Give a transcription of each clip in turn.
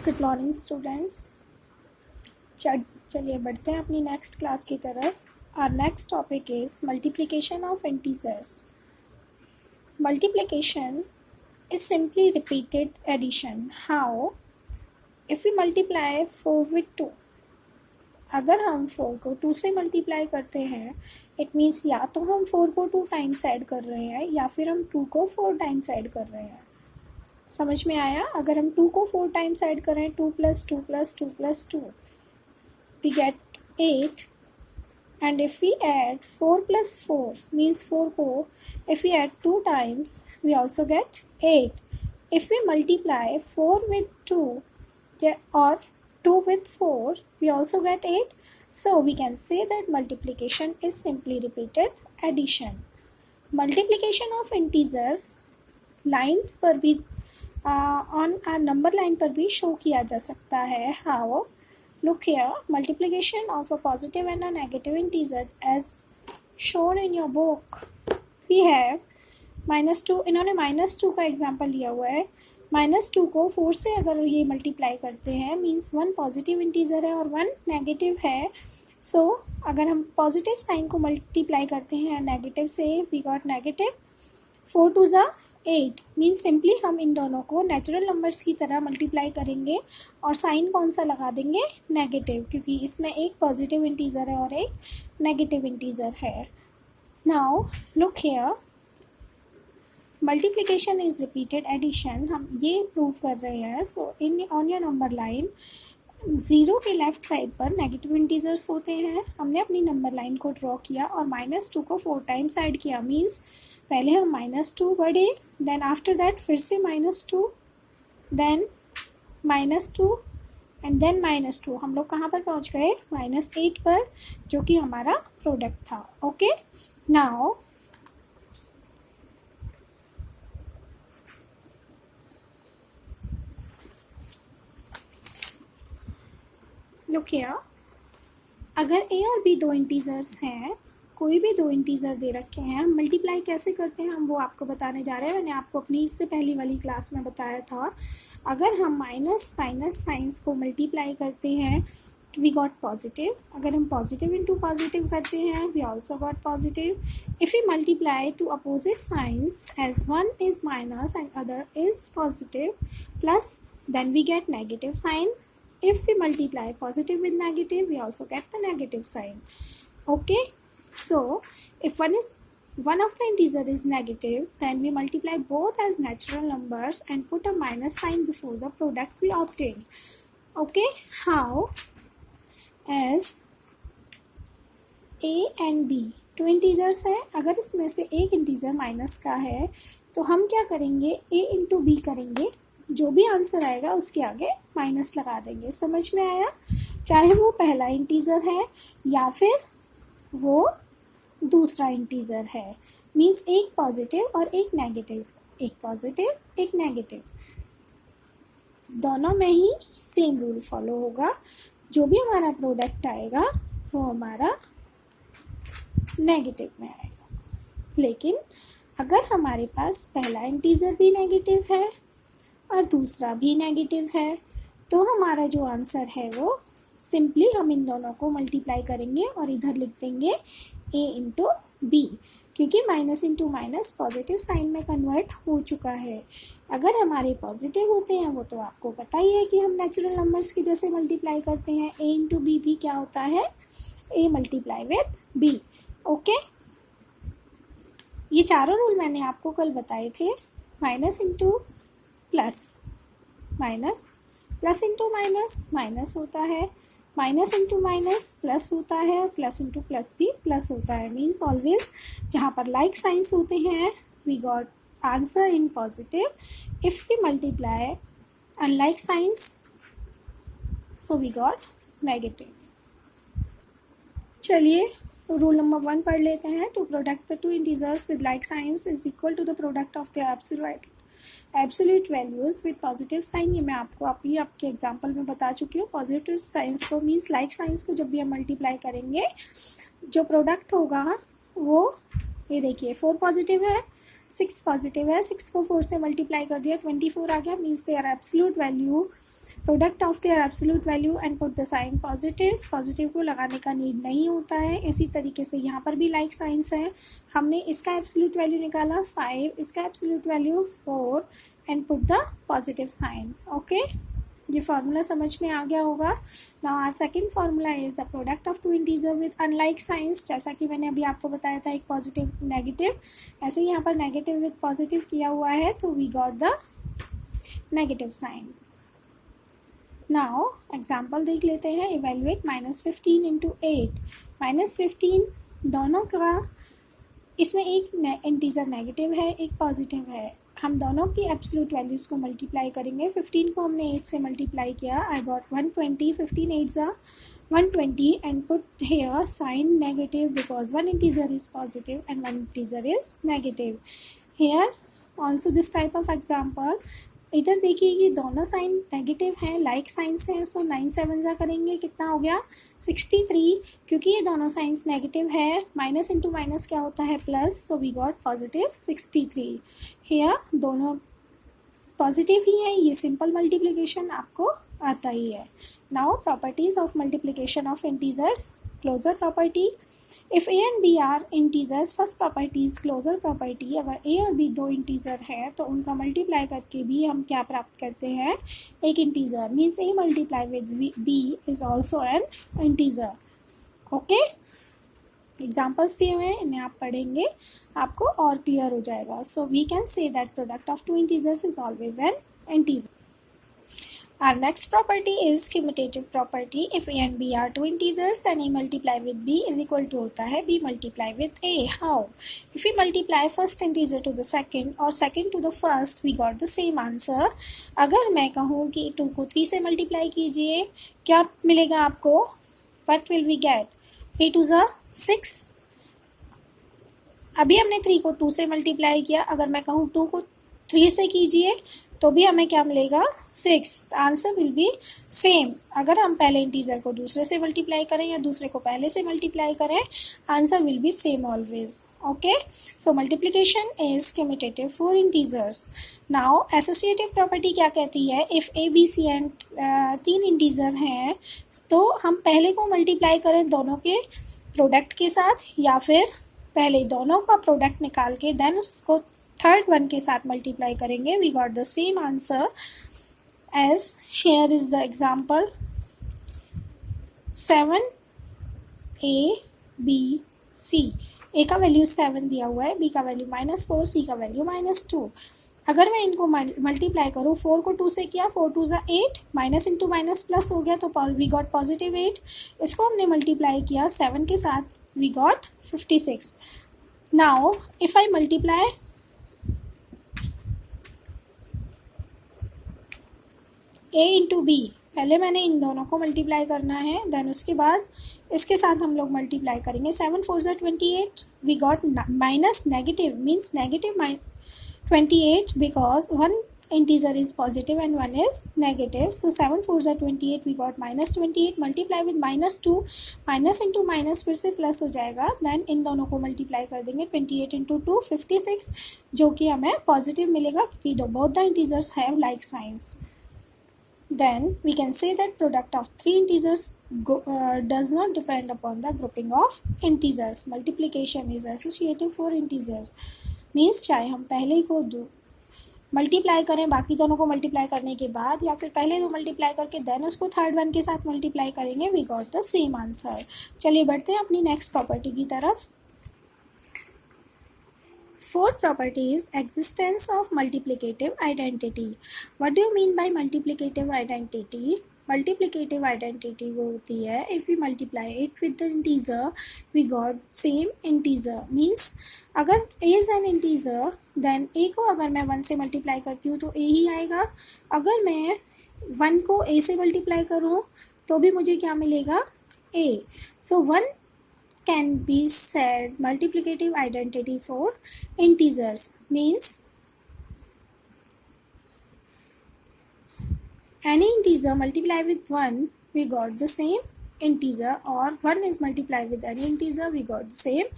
Good morning students. चलिए बढ़ते हैं अपनी नेक्स्ट क्लास की तरफ। Our next topic is multiplication of integers. Multiplication is simply repeated addition. How? If we multiply 4 with 2, अगर हम 4 को 2 से मल्टीप्लाई करते हैं, इट मीन्स या तो हम 4 को 2 टाइम्स ऐड कर रहे हैं या फिर हम 2 को 4 टाइम्स ऐड कर रहे हैं। समझ में आया? अगर हम 2 को 4 टाइम्स ऐड करें, 2 + 2 + 2 + 2, we get 8, and if we add 4 + 4 means 4 को if we add 2 times we also get 8. If we multiply 4 with 2 or 2 with 4 we also get 8. So we can say that multiplication is simply repeated addition. Multiplication of integers lines पर भी on number line पर भी show किया जा सकता है। How? Look here, multiplication of a positive and a negative integer as shown in your book. We have -2, इन्होंने -2 का एग्जाम्पल लिया हुआ है। -2 को 4 से अगर ये मल्टीप्लाई करते हैं मीन्स 1 पॉजिटिव इंटीजर है और 1 नेगेटिव है। सो अगर हम पॉजिटिव साइन को मल्टीप्लाई करते हैं नेगेटिव से, वी गॉट नेगेटिव। 4 2 ज़ा 8 मीन्स सिंपली हम इन दोनों को नेचुरल नंबर्स की तरह मल्टीप्लाई करेंगे और साइन कौन सा लगा देंगे? नेगेटिव, क्योंकि इसमें एक पॉजिटिव इंटीजर है और एक नेगेटिव इंटीजर है। Now look here, multiplication is repeated addition. हम ये प्रूव कर रहे हैं। So in on your number line 0 के लेफ्ट साइड पर नेगेटिव इंटीजर्स होते हैं। हमने अपनी नंबर लाइन को ड्रॉ किया और -2 को 4 टाइम्स ऐड किया। मीन्स पहले हम -2 बढ़े, देन आफ्टर दैट फिर से -2, देन -2 एंड देन -2। हम लोग कहाँ पर पहुँच गए? -8 पर, जो कि हमारा प्रोडक्ट था। ओके, नाउ लुक हियर, अगर a और b दो इंटीजर्स हैं, कोई भी दो इंटीजर दे रखे हैं, हम मल्टीप्लाई कैसे करते हैं हम वो आपको बताने जा रहे हैं। मैंने आपको अपनी इससे पहली वाली क्लास में बताया था। अगर हम माइनस साइंस को मल्टीप्लाई करते हैं वी गॉट पॉजिटिव। अगर हम पॉजिटिव इंटू पॉजिटिव करते हैं we also got positive. If you multiply two opposite signs as one is minus and other is positive plus, then we get negative sign. If we multiply positive with negative, we also get the negative sign. Okay, so if one of the integer is negative, then we multiply both as natural numbers and put a minus sign before the product we obtain. Okay, how? As a and b two integers है, अगर इसमें से एक integer minus का है तो हम क्या करेंगे? a इंटू b करेंगे, जो भी आंसर आएगा उसके आगे माइनस लगा देंगे। समझ में आया? चाहे वो पहला इंटीजर है या फिर वो दूसरा इंटीजर है। मीन्स एक पॉजिटिव और एक नेगेटिव, एक पॉजिटिव एक नेगेटिव, दोनों में ही सेम रूल फॉलो होगा। जो भी हमारा प्रोडक्ट आएगा वो हमारा नेगेटिव में आएगा। लेकिन अगर हमारे पास पहला इंटीजर भी नेगेटिव है और दूसरा भी नेगेटिव है तो हमारा जो आंसर है वो सिंपली हम इन दोनों को मल्टीप्लाई करेंगे और इधर लिख देंगे a इंटू बी, क्योंकि minus into minus positive sign में कन्वर्ट हो चुका है। अगर हमारे पॉजिटिव होते हैं वो तो आपको पता ही है कि हम नेचुरल नंबर्स की जैसे मल्टीप्लाई करते हैं। a इंटू बी भी क्या होता है? a multiply with b। Okay, ये चारों रूल मैंने आपको कल बताए थे। Minus into plus minus, plus into minus minus होता है, माइनस इंटू माइनस प्लस होता है और प्लस इंटू प्लस भी प्लस होता है। मीन्स ऑलवेज जहाँ पर लाइक साइंस होते हैं we got answer in positive. If we multiply unlike signs so we got negative. चलिए रूल नंबर 1 पढ़ लेते हैं। Two product the two integers with like signs is equal to the product of the absolute values with positive sign. ये मैं आपको आपके example में बता चुकी हूँ। पॉजिटिव साइंस को मीन्स लाइक साइंस को जब भी हम मल्टीप्लाई करेंगे जो प्रोडक्ट होगा वो, ये देखिए 4 पॉजिटिव है, 6 पॉजिटिव है, 6 को 4 से मल्टीप्लाई कर दिया 24 आ गया। Means their absolute value product of their absolute value and put the sign positive, positive को लगाने का नीड नहीं होता है। इसी तरीके से यहाँ पर भी लाइक साइंस है, हमने इसका एब्सोल्यूट वैल्यू निकाला 5, इसका absolute value 4 and put the positive sign. Okay, ये फार्मूला समझ में आ गया होगा। Now our second formula is the product of two integer with unlike signs. जैसा कि मैंने अभी आपको बताया था, एक पॉजिटिव नेगेटिव, ऐसे ही यहाँ पर नेगेटिव विद पॉजिटिव किया हुआ है, तो we got the negative sign. Now example देख लेते हैं। Evaluate -15 into 8। -15 दोनों का, इसमें एक इंटीजर नेगेटिव है, एक पॉजिटिव है। हम दोनों की एब्सोल्यूट वैल्यूज़ को मल्टीप्लाई करेंगे। 15 को हमने 8 से मल्टीप्लाई किया, I got 120, 15 8 120 and put here sign negative because one integer is positive and one integer is negative. Here also this type of example, इधर देखिए ये दोनों साइन नेगेटिव हैं, लाइक साइंस हैं, सो 9 7 करेंगे, कितना हो गया 63। क्योंकि ये दोनों साइंस नेगेटिव है, माइनस इंटू माइनस क्या होता है plus, so we got positive 63। Here दोनों पॉजिटिव ही है, ये सिंपल मल्टीप्लिकेशन आपको आता ही है। Now properties of multiplication of integers, closure property. If A and B are integers, first property is closure property. अगर ए और बी दो इंटीजर है तो उनका मल्टीप्लाई करके भी हम क्या प्राप्त करते हैं, एक integer. Means A multiply with B is also an integer. Okay, examples दिए हुए हैं, इन्हें आप पढ़ेंगे, आपको और क्लियर हो जाएगा। So we can say that product of two integers is always an integer. Our next property is commutative property. If a and b are two integers, then a multiply with b is equal to होता है b multiply with a. How? If we multiply first integer to the second or second to the first, we got the same answer. अगर मैं कहूँ कि 2 को 3 से multiply कीजिए, क्या मिलेगा आपको? What will we get? 3 2 6। अभी हमने 3 को 2 से मल्टीप्लाई किया, अगर मैं कहूँ 2 को 3 से कीजिए तो भी हमें क्या मिलेगा 6। Answer will be same. अगर हम पहले इंटीजर को दूसरे से मल्टीप्लाई करें या दूसरे को पहले से मल्टीप्लाई करें, answer will be same always. Okay, so multiplication is commutative for integers. Now associative property क्या कहती है, if A B C and 3 इंटीजर हैं तो हम पहले को मल्टीप्लाई करें दोनों के प्रोडक्ट के साथ, या फिर पहले दोनों का प्रोडक्ट निकाल के देन उसको थर्ड वन के साथ मल्टीप्लाई करेंगे, we got the same answer as here is the example 7 A B C। A का वैल्यू 7 दिया हुआ है, बी का वैल्यू -4, सी का वैल्यू -2। अगर मैं इनको मल्टीप्लाई करूँ, 4 को 2 से किया, 4 2 8, माइनस इंटू माइनस प्लस हो गया, तो वी गॉट पॉजिटिव 8। इसको हमने मल्टीप्लाई किया 7 के साथ, we got 56। Now if I multiply a into B, पहले मैंने इन दोनों को मल्टीप्लाई करना है, देन उसके बाद इसके साथ हम लोग मल्टीप्लाई करेंगे। 7 4 28, we got minus negative, means negative 28 because one integer is positive and one is negative. So 7 4 28, we got -28, multiply with -2, minus into minus फिर से प्लस हो जाएगा, देन इन दोनों को मल्टीप्लाई कर देंगे, 28 इंटू 2 56, जो कि हमें पॉजिटिव मिलेगा क्योंकि both the integers have like science. Then we can say that product of 3 integers does not depend upon the grouping of integers. Multiplication is associative for integers. Means चाहे हम पहले को मल्टीप्लाई करें, बाकी दोनों को मल्टीप्लाई करने के बाद, या फिर पहले दो मल्टीप्लाई करके देन उसको थर्ड वन के साथ मल्टीप्लाई करेंगे, we got the same answer. चलिए बढ़ते हैं अपनी नेक्स्ट प्रॉपर्टी की तरफ। Fourth property is existence of multiplicative identity. What do you mean by multiplicative identity? Multiplicative identity वो होती है if we multiply it with the integer, we got same integer. Means अगर a is an integer, then a को अगर मैं 1 से multiply करती हूँ तो a ही आएगा। अगर मैं 1 को a से मल्टीप्लाई करूँ तो भी मुझे क्या मिलेगा, a. So 1 can be said multiplicative identity for integers. Means any integer multiply with 1, we got the same integer, or 1 is multiplied with any integer, we got the same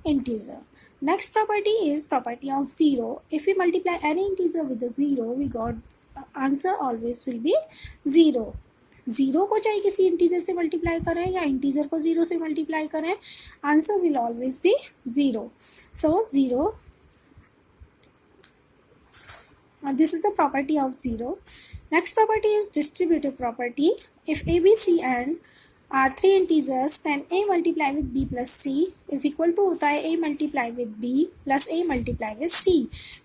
integer. Next property is property of 0. If we multiply any integer with a 0, we got answer always will be 0. 0 को चाहे किसी integer से multiply करें या integer को 0 से multiply करें, answer will always be 0. So 0. This is the property of 0. Next property is distributive property. If a, b, c and are 3 integers, then a multiply with b plus c is equal to होता है a multiply with b plus a multiply with c.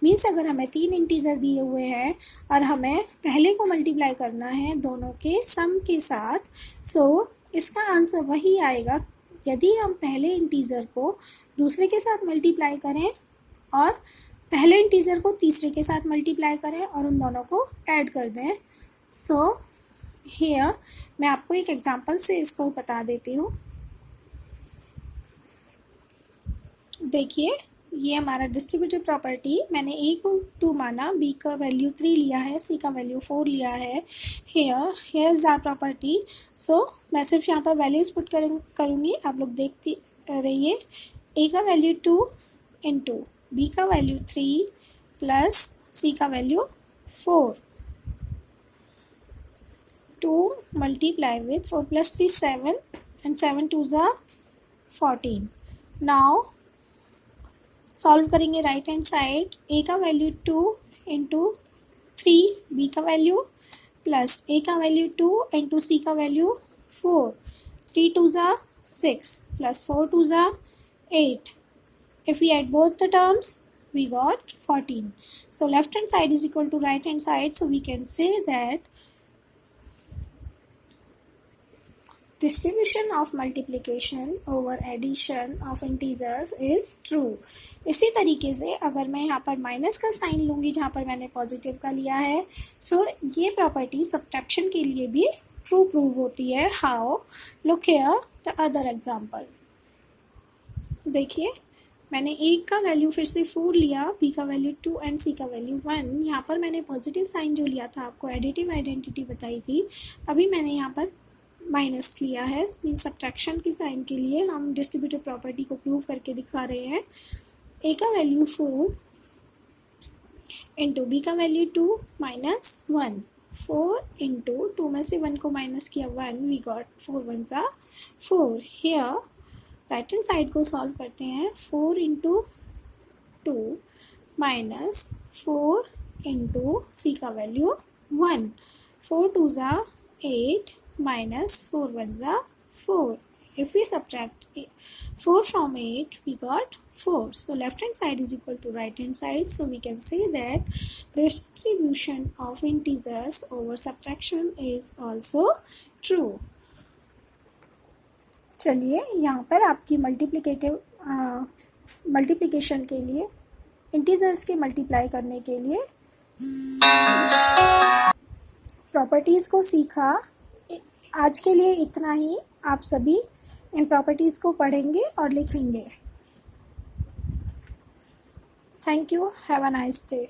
Means अगर हमें 3 integer दिए हुए हैं और हमें पहले को मल्टीप्लाई करना है दोनों के सम के साथ, सो इसका आंसर वही आएगा यदि हम पहले इंटीजर को दूसरे के साथ मल्टीप्लाई करें और पहले इंटीजर को तीसरे के साथ मल्टीप्लाई करें और उन दोनों को ऐड कर दें. सो हियर मैं आपको एक एग्जांपल से इसको बता देती हूँ. देखिए, ये हमारा डिस्ट्रीब्यूटिव प्रॉपर्टी, मैंने ए को 2 माना, बी का वैल्यू 3 लिया है, सी का वैल्यू 4 लिया है. Here is our property. So मैं सिर्फ यहाँ पर वैल्यूज पुट करूँगी, आप लोग देखती रहिए. ए का वैल्यू 2 इंटू बी का वैल्यू 3 प्लस सी का value 4. 2 multiply with 4 plus 3 7 and 7 2s are 14. Now solve करेंगे राइट हैंड साइड. ए का वैल्यू 2 इंटू 3 बी का वैल्यू प्लस ए का वैल्यू 2 इंटू सी का value 4. 3 2s are 6 plus 4 2s are 8. If we add both the terms, we got 14. So left hand side is equal to right hand side. So we can say that distribution of multiplication over addition of integers is true. इसी तरीके से अगर मैं यहाँ पर minus का sign लूँगी जहाँ पर मैंने पॉजिटिव का लिया है, सो ये प्रॉपर्टी सब्ट्रैक्शन के लिए भी ट्रू प्रूव होती है. How? Look here the other example. देखिए, मैंने ए का वैल्यू फिर से 4 लिया, बी का वैल्यू 2 एंड सी का वैल्यू 1. यहाँ पर मैंने पॉजिटिव साइन जो लिया था, आपको एडिटिव आइडेंटिटी बताई थी, अभी मैंने यहाँ पर माइनस लिया है. मीन्स सब्ट्रैक्शन की साइन के लिए हम डिस्ट्रीब्यूटिव प्रॉपर्टी को प्रूव करके दिखा रहे हैं. ए का वैल्यू 4 इंटू बी का वैल्यू 2 माइनस 1. 4 इंटू 2 में से 1 को माइनस किया 1, we got 4 1s are 4. Here right hand side को सॉल्व करते हैं. 4 इंटू 2 माइनस 4 इंटू सी का value 1. 4 2s are 8 minus 4 1s are 4. If we subtract 4 from 8, we got 4. So left hand side is equal to right hand side. So we can say that distribution of integers over subtraction is also true. चलिए, यहाँ पर आपकी multiplication के लिए, integers के multiply करने के लिए प्रॉपर्टीज़ को सीखा. आज के लिए इतना ही. आप सभी इन प्रॉपर्टीज़ को पढ़ेंगे और लिखेंगे. Thank you. Have a nice day.